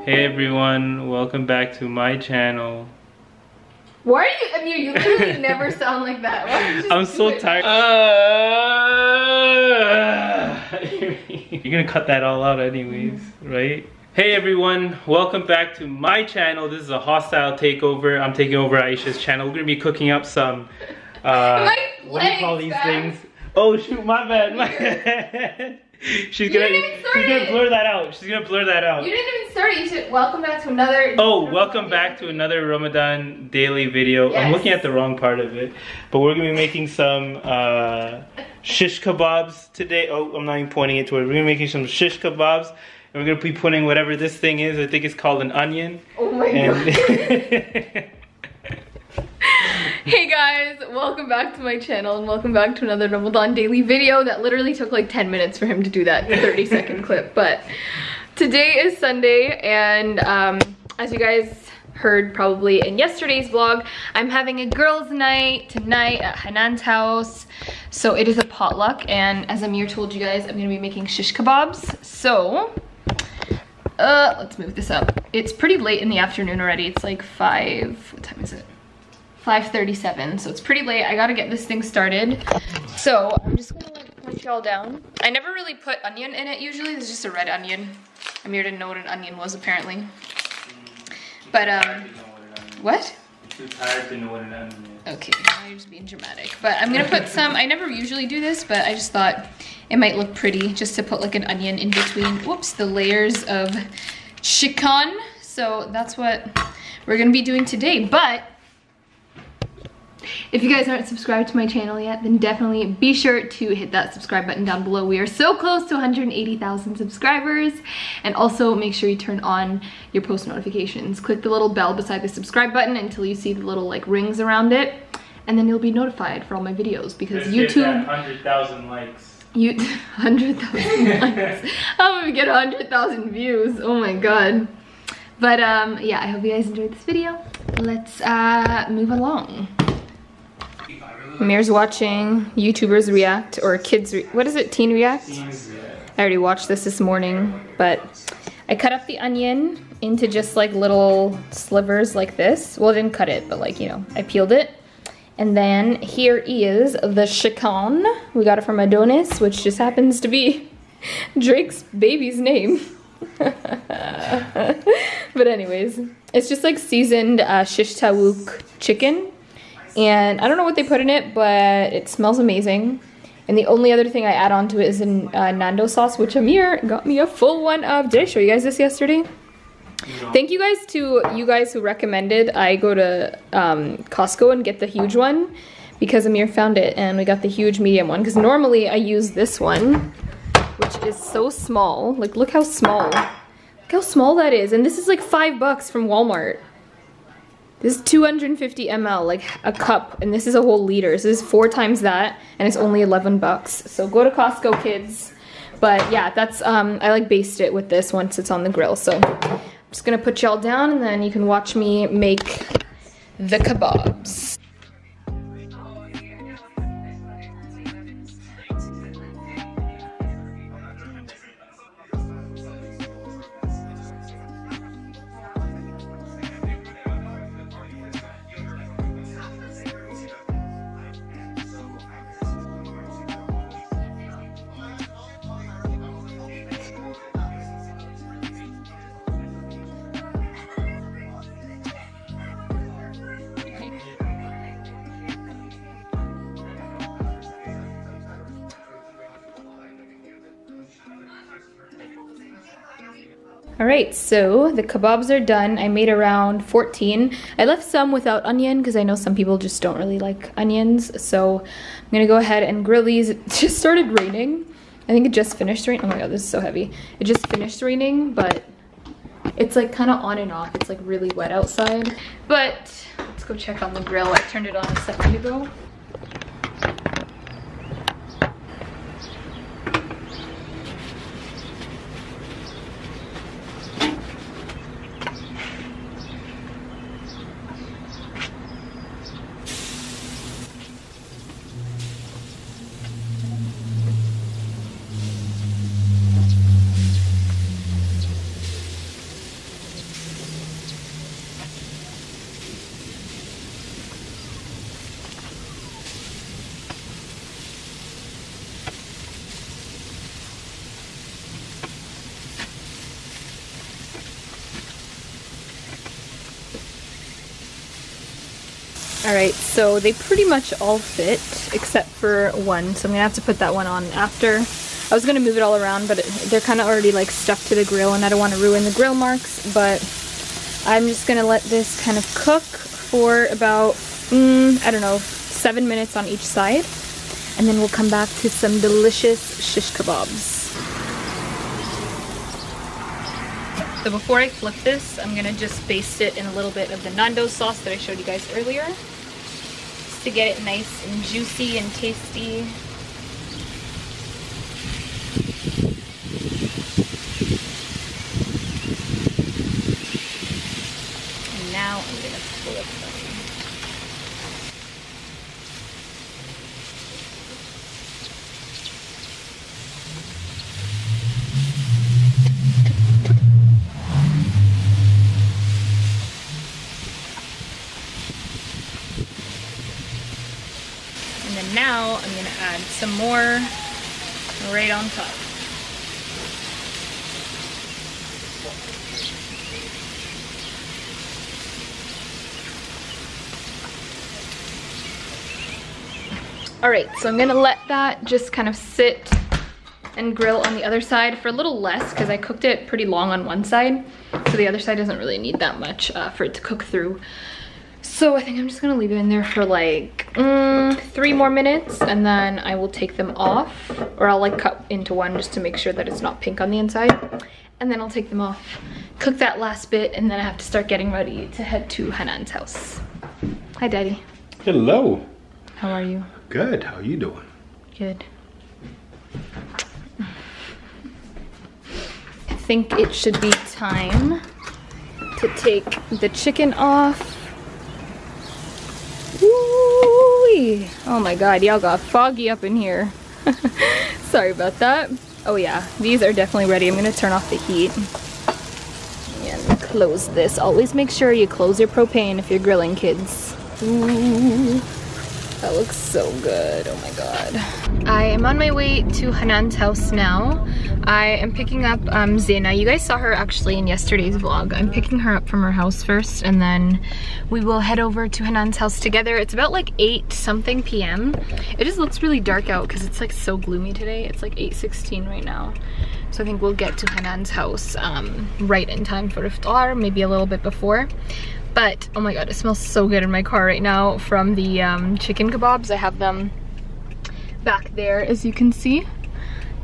Hey everyone, welcome back to my channel. Why are you, Amir, you literally never sound like that. Why don't you just I'm so do it? tired. You're gonna cut that all out anyways, right? Hey everyone, welcome back to my channel. This is a hostile takeover. I'm taking over Aisha's channel. We're gonna be cooking up some, what do you call these things? Oh shoot, my bad, my bad. She's gonna blur that out. She's gonna blur that out. You didn't even start it. You should welcome back to another. Oh, welcome back to another Ramadan daily video. Yes. I'm looking at the wrong part of it, but we're gonna be making some shish kebabs today. Oh, I'm not even pointing it towards. We're gonna be making some shish kebabs, and we're gonna be putting whatever this thing is. I think it's called an onion. Oh my god. Hey guys, welcome back to my channel and welcome back to another Ramadan daily video that literally took like 10 minutes for him to do that 30-second clip. But today is Sunday and as you guys heard probably in yesterday's vlog, I'm having a girls' night tonight at Hanan's house. So it is a potluck, and as Amir told you guys, I'm gonna be making shish kebabs. So let's move this up. It's pretty late in the afternoon already. It's like what time is it? 5:37, so it's pretty late. I gotta get this thing started. So I'm just gonna like punch y'all down. I never really put onion in it usually. There's just a red onion. Amir didn't know what an onion was apparently. But what? I'm too tired to know what an onion is. Okay, now you're just being dramatic. But I'm gonna put some, I never usually do this, but I just thought it might look pretty just to put like an onion in between, whoops, the layers of chicken. So that's what we're gonna be doing today. But if you guys aren't subscribed to my channel yet, then definitely be sure to hit that subscribe button down below. We are so close to 180,000 subscribers. And also make sure you turn on your post notifications. Click the little bell beside the subscribe button until you see the little like rings around it. And then you'll be notified for all my videos because Let's YouTube... get that 100,000 likes. 100,000 likes. I'm gonna get 100,000 views. Oh my god. But yeah, I hope you guys enjoyed this video. Let's move along. Amir's watching YouTubers react, or kids, what is it, teen react? I already watched this morning, but I cut up the onion into just like little slivers like this. Well, I didn't cut it, but like, you know, I peeled it. And then here is the chicken. We got it from Adonis, which just happens to be Drake's baby's name. But anyways, it's just like seasoned shish tawuk chicken. And I don't know what they put in it, but it smells amazing. And the only other thing I add on to it is a Nando sauce, which Amir got me a full one of. Did I show you guys this yesterday? No. Thank you guys to you guys who recommended I go to Costco and get the huge one, because Amir found it and we got the huge medium one. Because normally I use this one, which is so small. Like, look how small. Look how small that is. And this is like $5 from Walmart. This is 250 ml, like a cup, and this is a whole liter. So this is 4 times that, and it's only $11. So go to Costco, kids. But yeah, that's I like baste it with this once it's on the grill. So I'm just gonna put y'all down, and then you can watch me make the kebabs. Alright, so the kebabs are done. I made around 14. I left some without onion because I know some people just don't really like onions. So I'm gonna go ahead and grill these. It just started raining. I think it just finished raining. Oh my god, this is so heavy. It just finished raining, but it's like kind of on and off. It's like really wet outside. But let's go check on the grill. I turned it on a second ago. Alright, so they pretty much all fit except for one, so I'm gonna have to put that one on after. I was gonna move it all around, but they're kind of already like stuck to the grill and I don't want to ruin the grill marks, but I'm just gonna let this kind of cook for about, I don't know, 7 minutes on each side, and then we'll come back to some delicious shish kebabs. So before I flip this, I'm gonna just baste it in a little bit of the Nando's sauce that I showed you guys earlier, just to get it nice and juicy and tasty. And now I'm gonna flip them. And then now I'm gonna add some more right on top. Alright, so I'm gonna let that just kind of sit and grill on the other side for a little less because I cooked it pretty long on one side, so the other side doesn't really need that much for it to cook through. So I think I'm just gonna leave it in there for like 3 more minutes, and then I will take them off, or I'll like cut into one just to make sure that it's not pink on the inside, and then I'll take them off, cook that last bit, and then I have to start getting ready to head to Hanan's house. Hi Daddy. Hello. How are you? Good, how are you doing? Good. I think it should be time to take the chicken off. Woo-wee. Oh my god, y'all got foggy up in here. Sorry about that. Oh yeah, these are definitely ready. I'm gonna turn off the heat and close this. Always make sure you close your propane if you're grilling, kids. Ooh. That looks so good, oh my god. I am on my way to Hanan's house now. I am picking up Zena. You guys saw her actually in yesterday's vlog. I'm picking her up from her house first, and then we will head over to Hanan's house together. It's about like 8 something p.m. It just looks really dark out because it's like so gloomy today. It's like 8:16 right now. So I think we'll get to Hanan's house right in time for IFTAR, maybe a little bit before. But, oh my god, it smells so good in my car right now from the chicken kebabs. I have them back there, as you can see.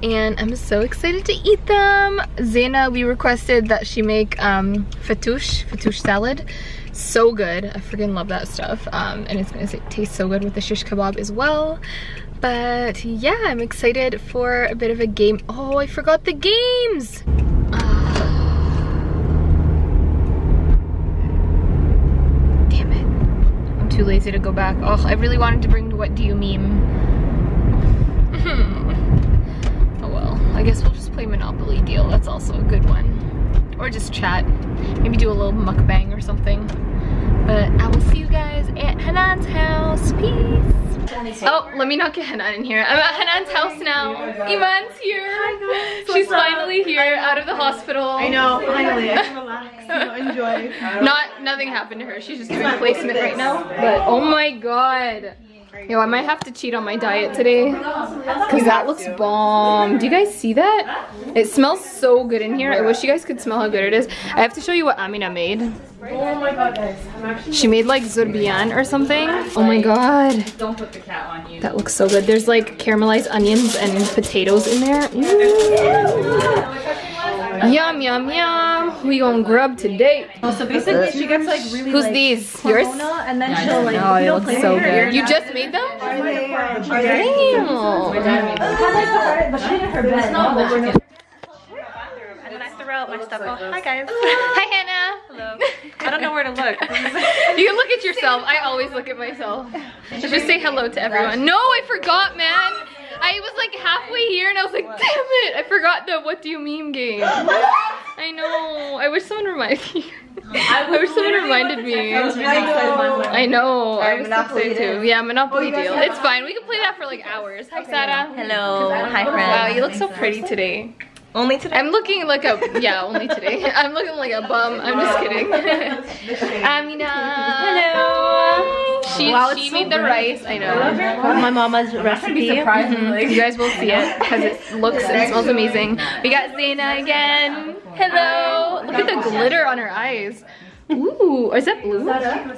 And I'm so excited to eat them. Zena, we requested that she make fattoush salad. So good. I freaking love that stuff. And it's gonna taste so good with the shish kebab as well. But yeah, I'm excited for a bit of a game. Oh, I forgot the games! Too lazy to go back. Oh, I really wanted to bring What Do You Meme? Oh well, I guess we'll just play Monopoly Deal. That's also a good one. Or just chat. Maybe do a little mukbang or something. But I will see you guys at Hanan's house. Peace. Oh, let me not get Hanan in here. I'm at Hanan's house now. Iman's here. Hi guys. She's finally here, out of the hospital. I know, finally. I can relax. Enjoy. Nothing happened to her. She's just doing placement right now. But oh my god. Yo, I might have to cheat on my diet today because that looks bomb. Do you guys see that? It smells so good in here. I wish you guys could smell how good it is. I have to show you what Amina made. Oh my god, guys. She made like zurbiyan or something. Oh my god. Don't put the cat on you. That looks so good. There's like caramelized onions and potatoes in there. Yum, yum, yum. We gonna grub today. Oh, so basically she gets like really Who's like, these? Yours? And then she'll like, oh, they look so good. You just made them? Damn. But she did her bed. And then I threw out my stuff. Oh, hi guys. Hi Hannah. Hello. I don't know where to look. You can look at yourself. I always look at myself. Just say hello to everyone. No, I forgot, man. I was like halfway here and I was like, damn it, I forgot the What Do You Meme game. I know. I wish someone reminded me. I wish someone reminded me. I was really excited. I know. I was excited too. Yeah, Monopoly Deal. It's fine. We can play that for like hours. Hi, Sarah. Hello. Hi, friends. Wow, you look so pretty today. Only today? I'm looking like a, yeah, only today. I'm looking like a bum. I'm just kidding. Amina. Hello. She made the rice. I know. My mama's recipe. You guys will see it because it looks and smells amazing. We got Zaina again. Hello. Look at the glitter on her eyes. Ooh, is that blue?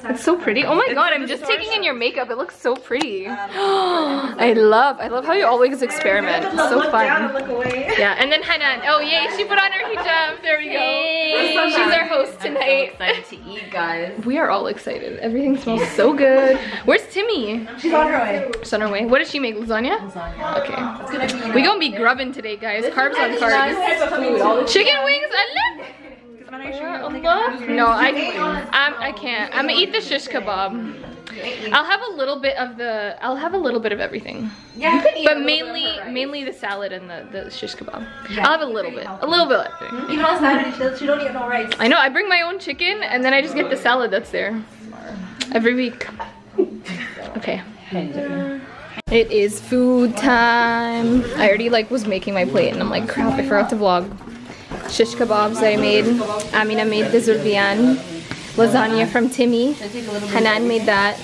It's so pretty. Oh my god, I'm just taking in your makeup. It looks so pretty. I love how you always experiment. It's so fun. Yeah, and then Hanan. Oh yay, she put on her hijab. There we go. She's our host tonight. I'm so excited to eat, guys. We are all excited. Everything smells so good. Where's Timmy? She's on her way. She's on her way. What does she make? Lasagna? Lasagna. Okay. We gonna be grubbing today, guys. Carbs on carbs. Chicken wings. I love. No, I can't. I'm gonna eat the shish kebab. I'll have a little bit of everything. Yeah, you can eat but mainly the salad and the shish kebab. Yeah. I'll have a little bit of everything. Even on Saturday, she don't eat no rice. I know. I bring my own chicken and then I just get the salad that's there every week. Okay. It is food time. I already was making my plate and I'm like, crap, I forgot to vlog. Shish kebabs that I made. Amina made the zurbian. Lasagna from Timmy. Hanan made that.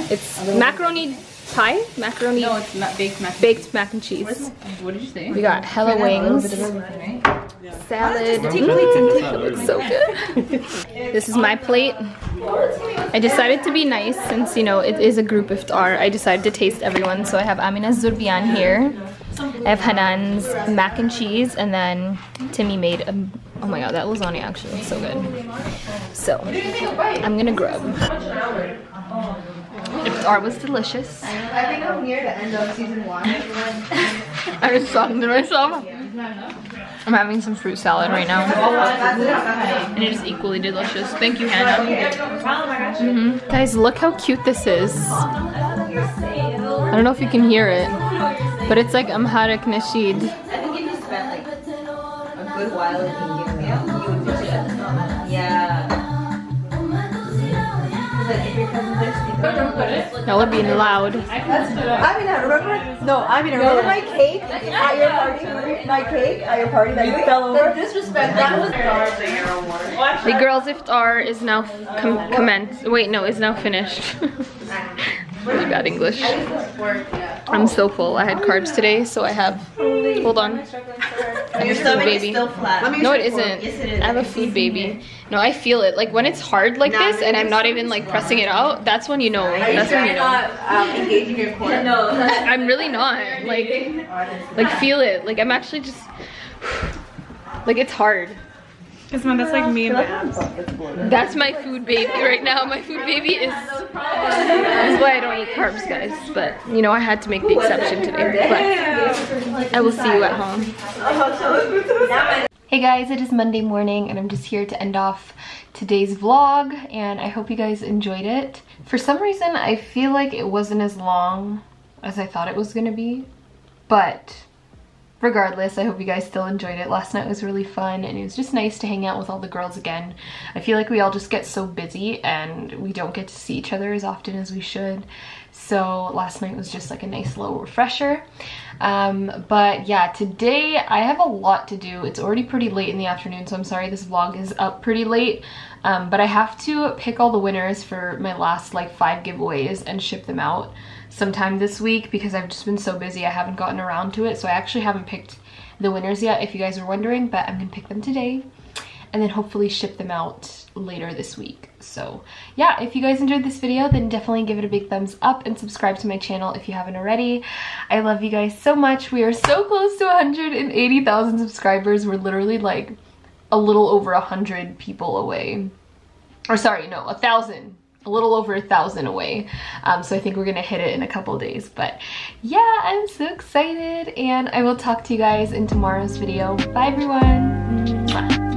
It's macaroni pie? Macaroni? No, it's baked mac and cheese. What did you say? We got hella wings. Salad. It looks so good. This is my plate. I decided to be nice since, you know, it is a group iftar. I decided to taste everyone. So I have Amina's zurbian here. I have Hanan's mac and cheese, and then Timmy made oh my god, that lasagna actually looks so good. So I'm gonna grub. Iftar was delicious. I think I'm near the end of season 1. I was talking to myself. I'm having some fruit salad right now, and it is equally delicious. Thank you, Hannah. Guys, look how cute this is. I don't know if you can hear it, but it's like Amharic Nasheed. I think if you spent like a good while in Ethiopia, you would feel it. Yeah. Y'all are being loud. Remember my cake at your party? My cake at your party that you fell over? Disrespect. That was The girls' iftar is now commenced. Wait, no, is now finished. Really bad English. I'm so full. I had carbs today, so I have. Hold on. Your stomach is still flat. No, it isn't. I have a food baby. No, I feel it. Like when it's hard like this, and I'm not even like pressing it out. That's when you know. That's when you know. Engaging your core. No. I'm really not. Like feel it. Like I'm actually just. Like it's hard. Because man, that's like me and my abs. That's my food baby right now. My food baby is. That's why I don't eat carbs, guys. But you know, I had to make the exception today. But I will see you at home. Hey guys, it is Monday morning, and I'm just here to end off today's vlog. And I hope you guys enjoyed it. For some reason, I feel like it wasn't as long as I thought it was gonna be, but. Regardless, I hope you guys still enjoyed it. Last night was really fun, and it was just nice to hang out with all the girls again. I feel like we all just get so busy and we don't get to see each other as often as we should. So last night was just like a nice little refresher. But yeah, today I have a lot to do. It's already pretty late in the afternoon, so I'm sorry this vlog is up pretty late. But I have to pick all the winners for my last like 5 giveaways and ship them out sometime this week because I've just been so busy. I haven't gotten around to it, so I actually haven't picked the winners yet, if you guys are wondering, but I'm gonna pick them today and then hopefully ship them out later this week. So yeah, if you guys enjoyed this video, then definitely give it a big thumbs up and subscribe to my channel if you haven't already. I love you guys so much. We are so close to 180,000 subscribers. We're literally like a little over 100 people away, or sorry, no, 1,000. A little over 1,000 away. So I think we're gonna hit it in a couple days. But yeah, I'm so excited, and I will talk to you guys in tomorrow's video. Bye everyone. Mwah.